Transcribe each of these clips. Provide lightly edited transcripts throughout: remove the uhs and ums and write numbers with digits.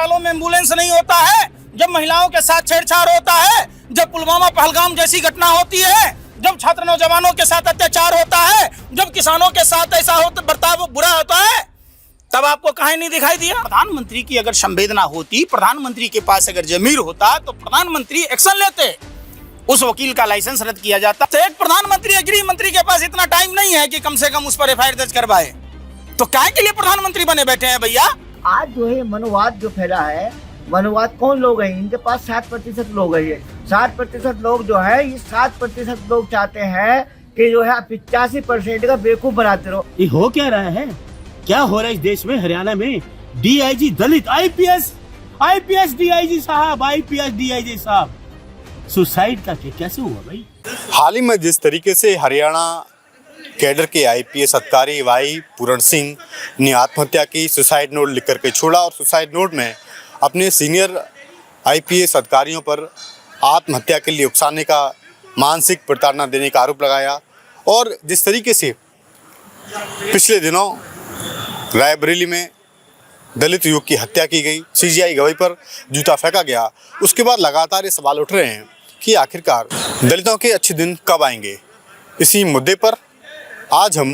अस्पतालों में एम्बुलेंस नहीं होता है, जब महिलाओं के साथ छेड़छाड़ होता है, जब पुलवामा पहलगाम जैसी घटना होती है, जब छात्र नौजवानों के साथ अत्याचार होता है, जब किसानों के साथ ऐसा बर्ताव बुरा होता है, तब आपको कहीं नहीं दिखाई दिया। प्रधानमंत्री की अगर संवेदना होती, प्रधानमंत्री के पास अगर जमीर होता, तो प्रधानमंत्री एक्शन लेते, उस वकील का लाइसेंस रद्द किया जाता। तो एक प्रधानमंत्री या गृह मंत्री के पास इतना टाइम नहीं है कि कम से कम उस पर एफआईआर दर्ज करवाए, तो क्या के लिए प्रधानमंत्री बने बैठे हैं भैया। आज जो है मनोवाद जो फैला है, मनोवाद कौन लोग हैं, इनके पास 60% लोग हैं। ये 60% लोग जो है, ये 60% लोग चाहते हैं कि जो है 85% का बेवकूफ बनाते रहो। ये हो क्या रहा है, क्या हो रहा है इस देश में। हरियाणा में डीआईजी दलित, आईपीएस डीआईजी साहब, आईपीएस डीआईजी साहब, सुसाइड का कैसे हुआ भाई। हाल ही में जिस तरीके से हरियाणा कैडर के आईपीएस अधिकारी वाई पूरण सिंह ने आत्महत्या की, सुसाइड नोट लिख करके छोड़ा और सुसाइड नोट में अपने सीनियर आईपीएस अधिकारियों पर आत्महत्या के लिए उकसाने का, मानसिक प्रताड़ना देने का आरोप लगाया। और जिस तरीके से पिछले दिनों रायबरेली में दलित युवक की हत्या की गई, सीजीआई गवाही पर जूता फेंका गया, उसके बाद लगातार ये सवाल उठ रहे हैं कि आखिरकार दलितों के अच्छे दिन कब आएंगे। इसी मुद्दे पर आज हम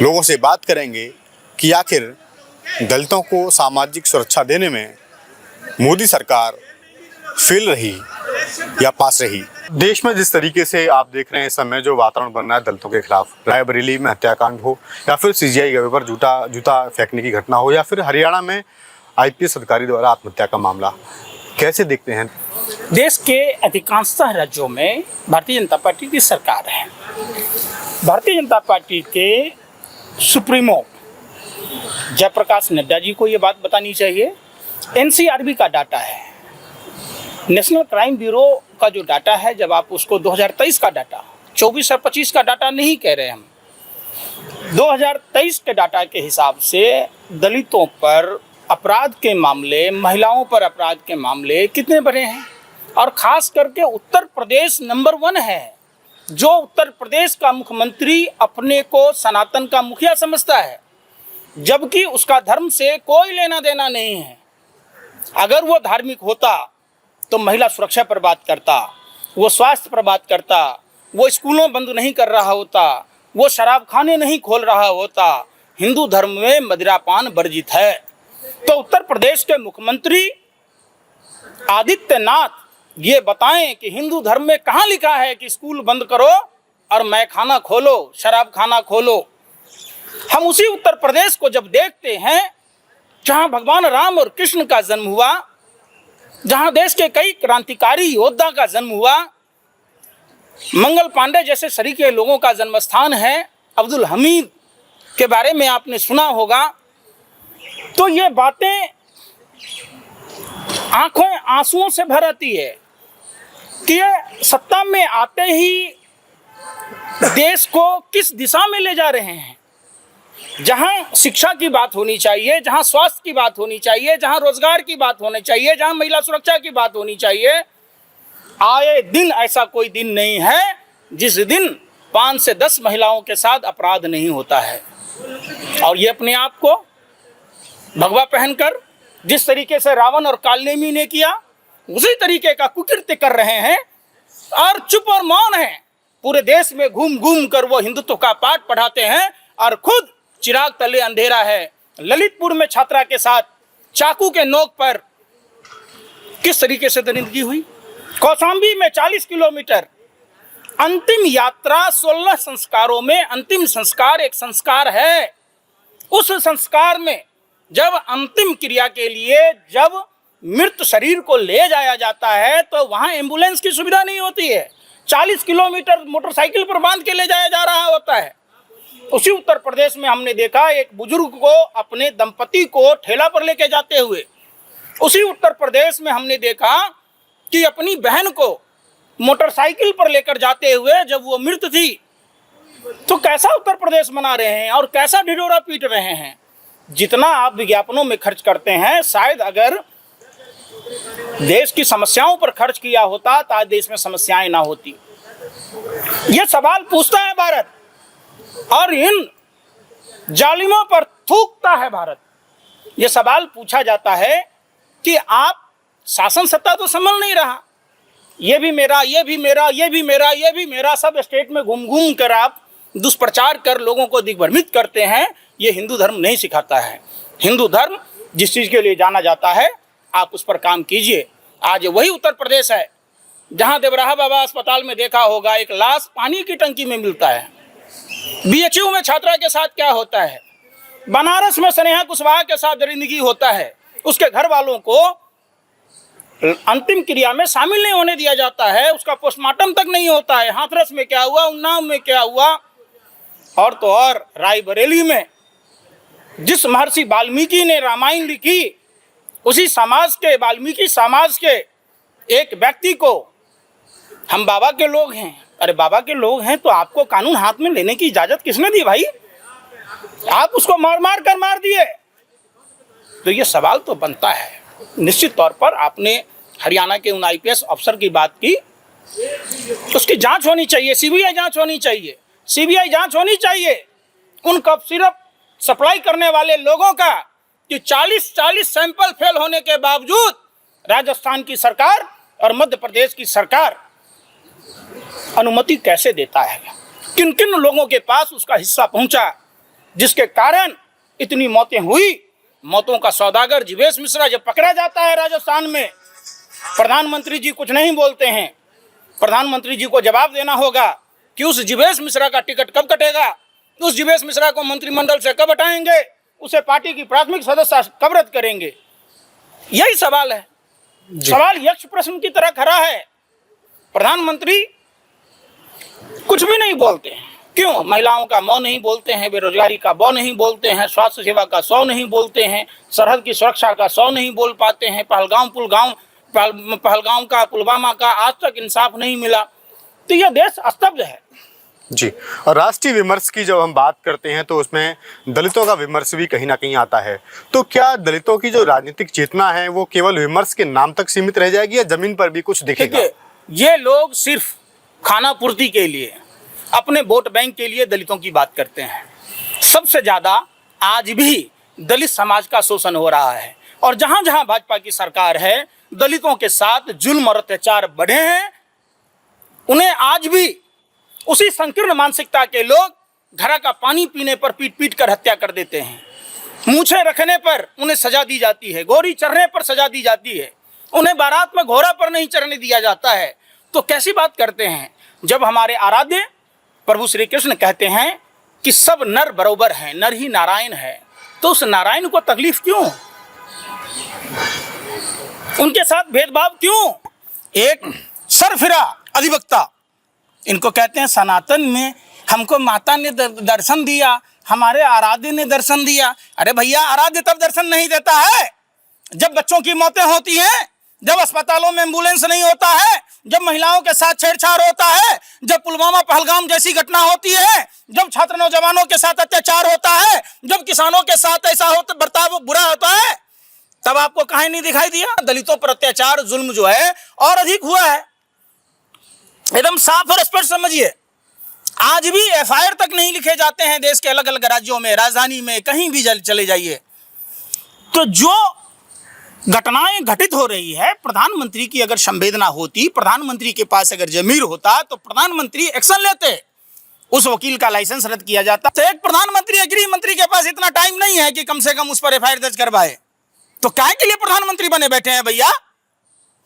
लोगों से बात करेंगे कि आखिर दलितों को सामाजिक सुरक्षा देने में मोदी सरकार फेल रही या पास रही। देश में जिस तरीके से आप देख रहे हैं इस समय जो वातावरण बन रहा है दलितों के खिलाफ, रायबरेली में हत्याकांड हो या फिर सीजीआई गवाही पर जूता फेंकने की घटना हो या फिर हरियाणा में आईपीएस अधिकारी द्वारा आत्महत्या का मामला, कैसे देखते हैं। देश के अधिकांशतः राज्यों में भारतीय जनता पार्टी की सरकार है। भारतीय जनता पार्टी के सुप्रीमो जयप्रकाश नड्डा जी को ये बात बतानी चाहिए। एनसीआरबी का डाटा है, नेशनल क्राइम ब्यूरो का जो डाटा है, जब आप उसको 2023 का डाटा, 24 और 25 का डाटा नहीं कह रहे हम, 2023 के डाटा के हिसाब से दलितों पर अपराध के मामले, महिलाओं पर अपराध के मामले कितने बढ़े हैं। और खास करके उत्तर प्रदेश नंबर 1 है, जो उत्तर प्रदेश का मुख्यमंत्री अपने को सनातन का मुखिया समझता है, जबकि उसका धर्म से कोई लेना देना नहीं है। अगर वो धार्मिक होता तो महिला सुरक्षा पर बात करता, वो स्वास्थ्य पर बात करता, वो स्कूलों बंद नहीं कर रहा होता, वो शराब खाने नहीं खोल रहा होता। हिंदू धर्म में मदिरापान वर्जित है। तो उत्तर प्रदेश के मुख्यमंत्री आदित्यनाथ ये बताएं कि हिंदू धर्म में कहाँ लिखा है कि स्कूल बंद करो और मैखाना खोलो, शराब खाना खोलो। हम उसी उत्तर प्रदेश को जब देखते हैं जहाँ भगवान राम और कृष्ण का जन्म हुआ, जहाँ देश के कई क्रांतिकारी योद्धा का जन्म हुआ, मंगल पांडे जैसे सरीखे लोगों का जन्म स्थान है, अब्दुल हमीद के बारे में आपने सुना होगा। तो ये बातें आंखों आंसुओं से भर आती है कि ये सत्ता में आते ही देश को किस दिशा में ले जा रहे हैं। जहां शिक्षा की बात होनी चाहिए, जहां स्वास्थ्य की बात होनी चाहिए, जहां रोजगार की बात होनी चाहिए, जहां महिला सुरक्षा की बात होनी चाहिए, आए दिन ऐसा कोई दिन नहीं है जिस दिन 5 से 10 महिलाओं के साथ अपराध नहीं होता है। और ये अपने आप को भगवा पहनकर जिस तरीके से रावण और कालनेमी ने किया, उसी तरीके का कुकृत्य कर रहे हैं और चुप और मौन हैं। पूरे देश में घूम घूम कर वो हिंदुत्व का पाठ पढ़ाते हैं और खुद चिराग तले अंधेरा है। ललितपुर में छात्रा के साथ चाकू के नोक पर किस तरीके से दरिंदगी हुई। कौशाम्बी में 40 किलोमीटर अंतिम यात्रा, 16 संस्कारों में अंतिम संस्कार एक संस्कार है। उस संस्कार में जब अंतिम क्रिया के लिए जब मृत शरीर को ले जाया जाता है तो वहां एम्बुलेंस की सुविधा नहीं होती है। 40 किलोमीटर मोटरसाइकिल पर बांध के ले जाया जा रहा होता है। उसी उत्तर प्रदेश में हमने देखा एक बुजुर्ग को, अपने दंपति को ठेला पर लेके जाते हुए। उसी उत्तर प्रदेश में हमने देखा कि अपनी बहन को मोटरसाइकिल पर लेकर जाते हुए जब वो मृत थी। तो कैसा उत्तर प्रदेश बना रहे हैं और कैसा ढिढोरा पीट रहे हैं। जितना आप विज्ञापनों में खर्च करते हैं, शायद अगर देश की समस्याओं पर खर्च किया होता तो आज देश में समस्याएं ना होती। ये सवाल पूछता है भारत और इन जालिमों पर थूकता है भारत। ये सवाल पूछा जाता है कि आप शासन सत्ता तो संभल नहीं रहा, ये भी मेरा, ये भी मेरा, ये भी मेरा, ये भी मेरा, सब स्टेट में घूम घूम कर आप दुष्प्रचार कर लोगों को दिग्भ्रमित करते हैं। ये हिंदू धर्म नहीं सिखाता है। हिंदू धर्म जिस चीज़ के लिए जाना जाता है आप उस पर काम कीजिए। आज वही उत्तर प्रदेश है जहां देवराहा बाबा अस्पताल में देखा होगा एक लाश पानी की टंकी में मिलता है। BHU में छात्रा के साथ क्या होता है, बनारस में स्नेहा कुशवाहा के साथ दरिंदगी होता है, उसके घर वालों को अंतिम क्रिया में शामिल नहीं होने दिया जाता है, उसका पोस्टमार्टम तक नहीं होता है। हाथरस में क्या हुआ, उन्नाव में क्या हुआ, और तो और रायबरेली में जिस महर्षि वाल्मीकि ने रामायण लिखी, उसी समाज के, वाल्मीकि समाज के एक व्यक्ति को हम बाबा के लोग हैं, अरे बाबा के लोग हैं तो आपको कानून हाथ में लेने की इजाजत किसने दी भाई? आप उसको मार मार कर मार दिए। तो ये सवाल तो बनता है। निश्चित तौर पर आपने हरियाणा के उन IPS अफसर की बात की, उसकी जांच होनी चाहिए, CBI जांच होनी चाहिए, CBI जांच होनी चाहिए उन कफ सिरप सप्लाई करने वाले लोगों का कि 40 सैंपल फेल होने के बावजूद राजस्थान की सरकार और मध्य प्रदेश की सरकार अनुमति कैसे देता है, किन किन लोगों के पास उसका हिस्सा पहुंचा, जिसके कारण इतनी मौतें हुई। मौतों का सौदागर जीवेश मिश्रा जब पकड़ा जाता है राजस्थान में, प्रधानमंत्री जी कुछ नहीं बोलते हैं। प्रधानमंत्री जी को जवाब देना होगा कि उस जीवेश मिश्रा का टिकट कब कटेगा, उस जीवेश मिश्रा को मंत्रिमंडल से कब हटाएंगे, उसे पार्टी की प्राथमिक सदस्यता कब रद्द करेंगे। यही सवाल है। सवाल यक्ष प्रश्न की तरह खड़ा है। प्रधानमंत्री कुछ भी नहीं बोलते हैं। क्यों? महिलाओं का मौ नहीं बोलते हैं, बेरोजगारी का बौ नहीं बोलते हैं, स्वास्थ्य सेवा का 100 नहीं बोलते हैं, सरहद की सुरक्षा का 100 नहीं बोल पाते हैं, पहलगाम का, पुलवामा का आज तक इंसाफ नहीं मिला। तो यह देश स्तब्ध है जी। और राष्ट्रीय विमर्श की जब हम बात करते हैं तो उसमें दलितों का विमर्श भी कहीं ना कहीं आता है। तो क्या दलितों की जो राजनीतिक चेतना है वो केवल विमर्श के नाम तक सीमित रह जाएगी या जमीन पर भी कुछ दिखेगा? ये लोग सिर्फ खाना पूर्ति के लिए, अपने वोट बैंक के लिए दलितों की बात करते हैं। सबसे ज़्यादा आज भी दलित समाज का शोषण हो रहा है और जहाँ जहाँ भाजपा की सरकार है दलितों के साथ जुल्म और अत्याचार बढ़े हैं। उन्हें आज भी उसी संकीर्ण मानसिकता के लोग घड़ा का पानी पीने पर पीट पीट कर हत्या कर देते हैं, मूछें रखने पर उन्हें सजा दी जाती है, गोरी चढ़ने पर सजा दी जाती है, उन्हें बारात में घोड़ा पर नहीं चढ़ने दिया जाता है। तो कैसी बात करते हैं जब हमारे आराध्य प्रभु श्री कृष्ण कहते हैं कि सब नर बरोबर हैं, नर ही नारायण है। तो उस नारायण को तकलीफ क्यों? उनके साथ भेदभाव क्यों? एक सरफिरा अधिवक्ता, इनको कहते हैं सनातन में हमको माता ने दर्शन दिया, हमारे आराध्य ने दर्शन दिया। अरे भैया, आराध्य तब दर्शन नहीं देता है जब बच्चों की मौतें होती हैं, जब अस्पतालों में एम्बुलेंस नहीं होता है, जब महिलाओं के साथ छेड़छाड़ होता है, जब पुलवामा पहलगाम जैसी घटना होती है, जब छात्र नौजवानों के साथ अत्याचार होता है, जब किसानों के साथ ऐसा बर्ताव बुरा होता है, तब आपको कहीं नहीं दिखाई दिया। दलितों पर अत्याचार जुल्म जो है और अधिक हुआ है। एकदम साफ और स्पष्ट समझिए। आज भी FIR तक नहीं लिखे जाते हैं देश के अलग अलग राज्यों में, राजधानी में, कहीं भी चले जाइए। तो जो घटनाएं घटित हो रही है, प्रधानमंत्री की अगर संवेदना होती, प्रधानमंत्री के पास अगर जमीर होता तो प्रधानमंत्री एक्शन लेते, उस वकील का लाइसेंस रद्द किया जाता। तो एक प्रधानमंत्री, गृह मंत्री के पास इतना टाइम नहीं है कि कम से कम उस पर FIR दर्ज करवाए। तो क्या के लिए प्रधानमंत्री बने बैठे हैं भैया?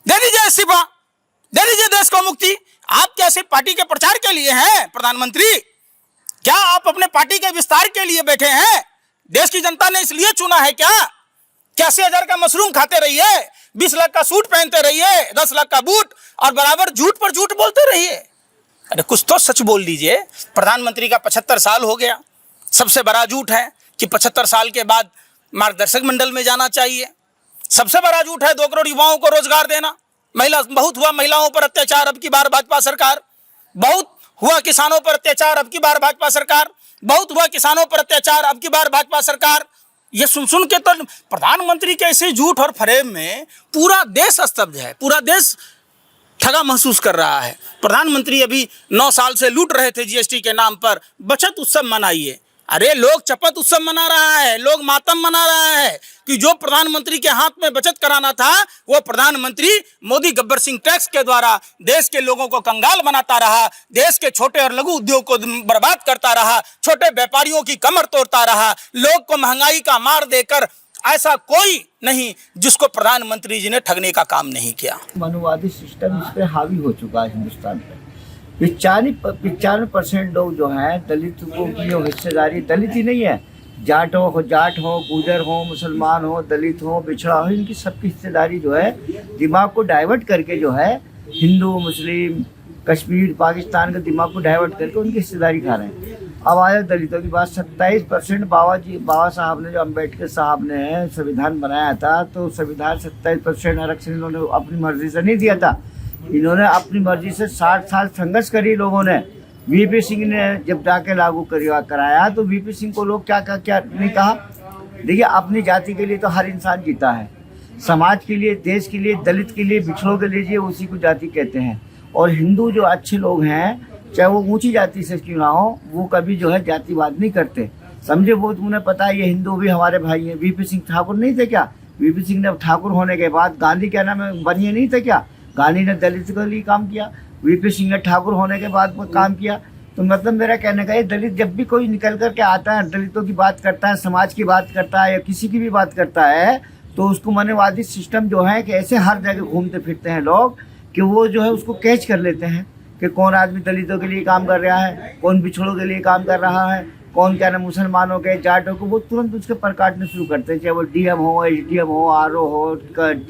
दे दीजिए इस्तीफा, दे दीजिए देश को मुक्ति। आप क्या सिर्फ पार्टी के प्रचार के लिए हैं प्रधानमंत्री? क्या आप अपने पार्टी के विस्तार के लिए बैठे हैं? देश की जनता ने इसलिए चुना है क्या? 80,000 का मशरूम खाते रहिए, 20 लाख का सूट पहनते रहिए, 10 लाख का बूट, और बराबर झूठ पर झूठ बोलते रहिए। अरे कुछ तो सच बोल दीजिए। प्रधानमंत्री का 75 साल हो गया। सबसे बड़ा झूठ है कि 75 साल के बाद मार्गदर्शक मंडल में जाना चाहिए। सबसे बड़ा झूठ है 2 करोड़ युवाओं को रोजगार देना। बहुत हुआ महिलाओं पर अत्याचार, अब की बार भाजपा सरकार। बहुत हुआ किसानों पर अत्याचार, अब की बार भाजपा सरकार। बहुत हुआ किसानों पर अत्याचार, अब की बार भाजपा सरकार। ये सुन के तो प्रधानमंत्री के ऐसे झूठ और फ्रेम में पूरा देश स्तब्ध है, पूरा देश ठगा महसूस कर रहा है। प्रधानमंत्री अभी 9 साल से लूट रहे थे GST के नाम पर। बचत उत्सव मनाइए। अरे लोग शपथ उत्सव मना रहा है, लोग मातम मना रहा है कि जो प्रधानमंत्री के हाथ में बचत कराना था वो प्रधानमंत्री मोदी गब्बर सिंह टैक्स के द्वारा देश के लोगों को कंगाल बनाता रहा, देश के छोटे और लघु उद्योग को बर्बाद करता रहा, छोटे व्यापारियों की कमर तोड़ता रहा, लोग को महंगाई का मार देकर ऐसा कोई नहीं जिसको प्रधानमंत्री जी ने ठगने का काम नहीं किया। मनुवादी सिस्टम इस पे हावी हो चुका है हिंदुस्तान पे। 95% लोग जो हैं दलित को की जो हिस्सेदारी, दलित ही नहीं है, जाट हो, गुजर हो, मुसलमान हो, दलित हो, बिछड़ा हो, इनकी सबकी हिस्सेदारी जो है दिमाग को डाइवर्ट करके जो है हिंदू, मुस्लिम, कश्मीर, पाकिस्तान का दिमाग को डाइवर्ट करके उनकी हिस्सेदारी खा रहे हैं। अब आया दलितों की बात, 27% बाबा साहब ने, जो अम्बेडकर साहब ने संविधान बनाया था, तो संविधान 27% आरक्षण इन्होंने अपनी मर्जी से नहीं दिया था, इन्होंने अपनी मर्जी से 60 साल संघर्ष करी लोगों ने। वीपी सिंह ने जब जाके लागू कराया तो वीपी सिंह को लोग क्या नहीं कहा। देखिए, अपनी जाति के लिए तो हर इंसान जीता है, समाज के लिए, देश के लिए, दलित के लिए, बिछड़ों के लिए उसी को जाति कहते हैं। और हिंदू जो अच्छे लोग हैं, चाहे वो ऊंची जाति से क्यों ना हो, वो कभी जो है जातिवाद नहीं करते, समझे। वो तुम्हें पता है, ये हिंदू भी हमारे भाई हैं। वीपी सिंह ठाकुर नहीं थे क्या? वीपी सिंह ने ठाकुर होने के बाद गांधी क्या नाम है बनिए नहीं थे क्या? गांधी ने दलित के लिए काम किया, वीपी सिंह ने ठाकुर होने के बाद काम किया। तो मतलब मेरा कहने का ये, दलित जब भी कोई निकल करके आता है, दलितों की बात करता है, समाज की बात करता है या किसी की भी बात करता है, तो उसको मनवादी सिस्टम जो है कि ऐसे हर जगह घूमते फिरते हैं लोग कि वो जो है उसको कैच कर लेते हैं कि कौन आदमी दलितों के लिए काम कर रहा है, कौन बिछड़ों के लिए काम कर रहा है, कौन क्या ना मुसलमानों के, जाटों को, वो तुरंत उसके पर काटने शुरू करते हैं, चाहे वो डीएम हो, एसडीएम हो, आरओ हो,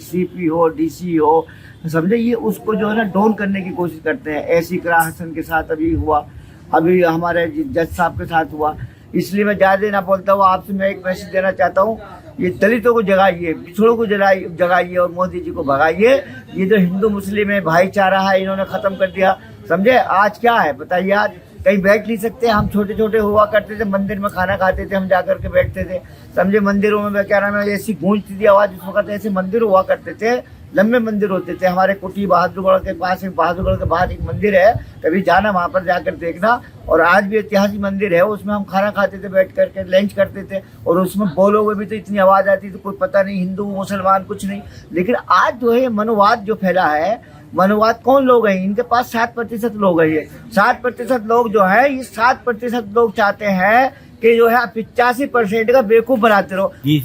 सीपी हो, डीसी हो, समझे। ये उसको जो है ना डाउन करने की कोशिश करते हैं। ऐसी इकरा हसन के साथ अभी हुआ, अभी हमारे जज साहब के साथ हुआ। इसलिए मैं ज़्यादा ना बोलता हूँ, आपसे मैं एक मैसेज देना चाहता हूँ, ये दलितों को जगाइए, बिछड़ों को जगाइए और मोदी जी को भगाइए। ये जो हिंदू मुस्लिम है भाईचारा है, इन्होंने ख़त्म कर दिया, समझे। आज क्या है बताइए, आज कहीं बैठ नहीं सकते। हम छोटे छोटे हुआ करते थे, मंदिर में खाना खाते थे, हम जाकर के बैठते थे, समझे। मंदिरों में क्या नाम है, ऐसी गूंजती थी आवाज़ उस वक्त, ऐसे मंदिर हुआ करते थे, लंबे मंदिर होते थे। हमारे कुटी बहादुरगढ़ के पास, बहादुरगढ़ के बाहर एक मंदिर है, कभी जाना वहाँ पर जाकर देखना। और आज भी ऐतिहासिक मंदिर है, उसमें हम खाना खाते थे, बैठ करके लंच करते थे, और उसमें बोलोगे भी तो इतनी आवाज़ आती थी, कोई पता नहीं हिंदू मुसलमान कुछ नहीं। लेकिन आज जो है मनोवाद जो फैला है, मनोवाद कौन लोग हैं, इनके पास 7% लोग हैं। ये 7% लोग जो है, ये 7% लोग चाहते हैं कि जो है 85% का बेवकूफ बनाते रहो। ये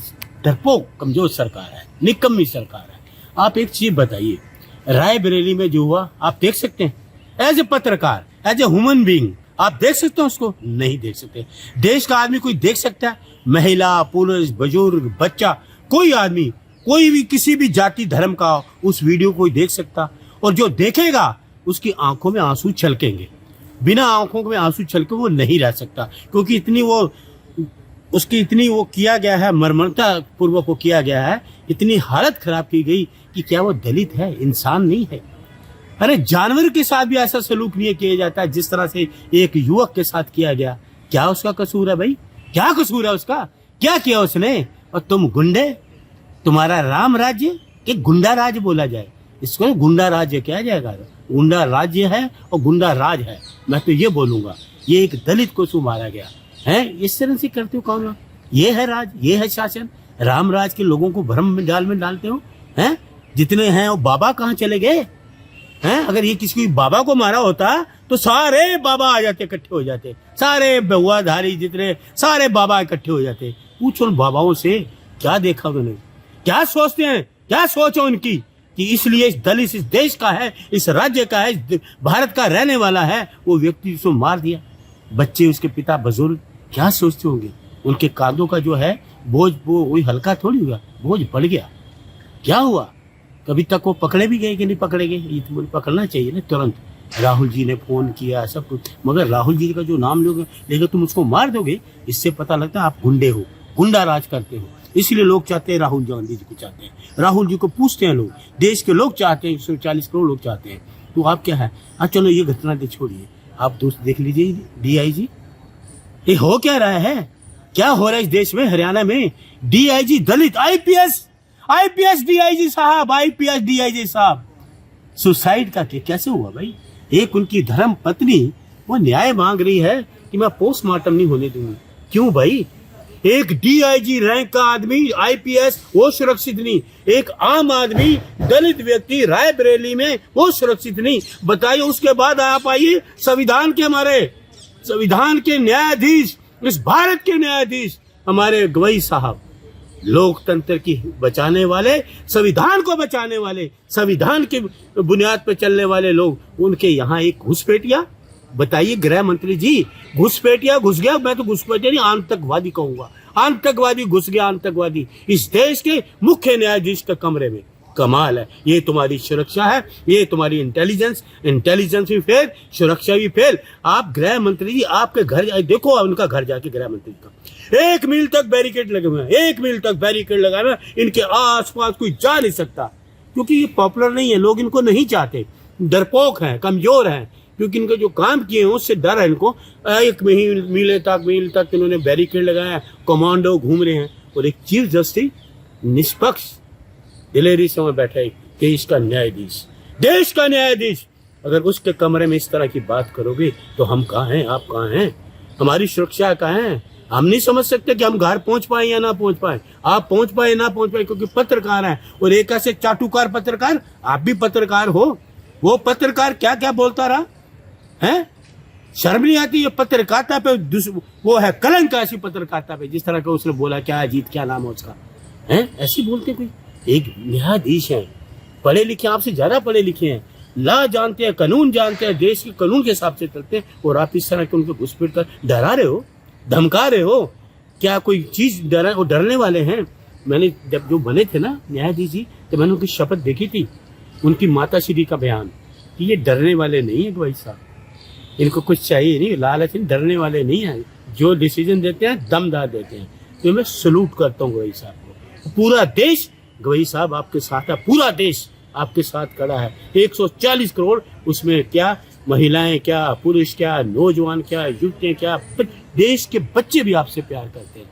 डरपोक कमजोर सरकार है, निकम्मी सरकार है। आप एक चीज बताइए, रायबरेली में जो हुआ आप देख सकते हैं? एज ए पत्रकार, एज ए ह्यूमन बीइंग आप देख सकते हैं उसको? नहीं देख सकते। देश का आदमी कोई देख सकता है? महिला, पुरुष, बुजुर्ग, बच्चा, कोई आदमी, कोई भी किसी भी जाति धर्म का उस वीडियो को देख सकता? और जो देखेगा उसकी आंखों में आंसू छलकेंगे, बिना आंखों में आंसू छलके वो नहीं रह सकता, क्योंकि इतनी वो किया गया है, मर्मरता पूर्वक वो किया गया है, इतनी हालत खराब की गई कि क्या वो दलित है, इंसान नहीं है। अरे जानवर के साथ भी ऐसा सलूक नहीं किया जाता है जिस तरह से एक युवक के साथ किया गया। क्या उसका कसूर है भाई? क्या कसूर है उसका? क्या किया उसने? और तुम गुंडे, तुम्हारा राम राज्य कि गुंडा राज बोला जाए? इसको गुंडा राज्य किया जाएगा। गुंडा राज्य है और गुंडा राज है। मैं तो ये बोलूंगा, ये एक दलित को क्यों मारा गया है? इस तरह से करते हो कौन? ये है राज, ये है शासन। राम राज के लोगों को भ्रम में डालते हो हैं? जितने हैं वो बाबा कहाँ चले गए हैं? अगर ये किसी बाबा को मारा होता तो सारे बाबा आ जाते, इकट्ठे हो जाते, सारे बहुआधारी जितने सारे बाबा इकट्ठे हो जाते। पूछो उन बाबाओं से, क्या देखा उन्होंने, क्या सोचते हैं, क्या सोच है उनकी कि इसलिए इस दलित इस देश का है, इस राज्य का है, इस भारत का रहने वाला है, वो व्यक्ति उसको मार दिया। बच्चे, उसके पिता, बुजुर्ग क्या सोचते होंगे? उनके कांधों का जो है बोझ, वो वही हल्का थोड़ी हुआ, बोझ बढ़ गया। क्या हुआ? कभी तक वो पकड़े भी गए कि नहीं पकड़े गए? ये तो पकड़ना चाहिए ना तुरंत। राहुल जी ने फोन किया, सब कुछ, मगर राहुल जी का जो नाम लोगे लेकिन तुम उसको मार दोगे, इससे पता लगता है आप गुंडे हो, गुंडा राज करते हो। इसलिए लोग चाहते हैं, राहुल गांधी जी को चाहते हैं, राहुल जी को पूछते हैं लोग, देश के लोग चाहते हैं, 140 करोड़ लोग चाहते हैं। तो आप क्या है? हाँ चलो ये घटना दे छोड़िए, आप दोस्त देख लीजिए डीआईजी, ये हो क्या रहा है? क्या हो रहा है इस देश में? हरियाणा में डीआईजी दलित, आईपीएस डीआईजी साहब, आईपीएस डीआईजी साहब सुसाइड का कैसे हुआ भाई? एक उनकी धर्म पत्नी वो न्याय मांग रही है कि मैं पोस्टमार्टम नहीं होने दूंगी। क्यों भाई? एक डीआईजी रैंक का आदमी आईपीएस वो सुरक्षित नहीं, एक आम आदमी दलित व्यक्ति रायबरेली में वो सुरक्षित नहीं। बताइए, उसके बाद आप आइए संविधान के, हमारे संविधान के न्यायाधीश, इस भारत के न्यायाधीश हमारे गवई साहब, लोकतंत्र की बचाने वाले, संविधान को बचाने वाले, संविधान की बुनियाद पर चलने वाले लोग, उनके यहाँ एक घुसपैठिया। बताइए गृह मंत्री जी, घुसपैठिया घुस गया, मैं तो घुसपैठिया नहीं आतंकवादी कहूंगा, आतंकवादी घुस गया, आतंकवादी इस देश के मुख्य न्यायाधीश के कमरे में। कमाल है, ये तुम्हारी सुरक्षा है, ये तुम्हारी इंटेलिजेंस भी फेल, सुरक्षा भी फेल। आप गृह मंत्री जी, आपके घर देखो, उनका घर जाके गृह मंत्री का 1 मील तक बैरिकेड लगे हुए हैं, 1 मील तक बैरिकेड लगा हुआ है, इनके आसपास कोई जा नहीं सकता, क्योंकि ये पॉपुलर नहीं है, लोग इनको नहीं चाहते, डरपोक हैं, कमजोर हैं, क्योंकि इनके जो काम किए हैं उससे डर है इनको। 1 मील तक इन्होंने बैरिकेड लगाया, कमांडो घूम रहे हैं, और एक चीफ जस्टिस निष्पक्ष दिलेरी समय बैठा है देश का न्यायाधीश, अगर उसके कमरे में इस तरह की बात करोगे तो हम कहाँ हैं, आप कहाँ हैं, हमारी सुरक्षा कहाँ है? हम नहीं समझ सकते कि हम घर पहुंच पाए या ना पहुंच पाए। आप पहुंच पाए ना पहुंच पाए, क्योंकि पत्रकार हैं, और एक ऐसे चाटुकार पत्रकार, आप भी पत्रकार हो, वो पत्रकार क्या क्या बोलता रहा है, शर्म नहीं आती? ये पत्रकारिता पे वो है कलंक, ऐसी पत्रकारिता पे, जिस तरह का उसने बोला, क्या अजीत क्या नाम है उसका, है ऐसी बोलते कोई? एक न्यायाधीश हैं, पढ़े लिखे, आपसे ज्यादा पढ़े लिखे हैं, ला जानते हैं, कानून जानते हैं, देश के कानून के हिसाब से चलते हैं, और आप इस तरह के उनको घुसपैठ कर डरा रहे हो, धमका रहे हो। क्या कोई चीज डरने वाले हैं? मैंने जब जो बने थे ना न्यायाधीश जी, तो मैंने उनकी शपथ देखी थी, उनकी माता श्री का बयान, कि ये डरने वाले नहीं है भाई साहब, इनको कुछ चाहिए नहीं, लालच नहीं, डरने वाले नहीं है, जो डिसीजन देते हैं दमदार देते हैं। तो मैं सलूट करता हूँ गवई साहब को। पूरा देश गवई साहब आपके साथ है, पूरा देश आपके साथ खड़ा है। 140 करोड़, उसमें क्या महिलाएं, क्या पुरुष, क्या नौजवान, क्या युवतियां, क्या देश के बच्चे भी आपसे प्यार करते हैं।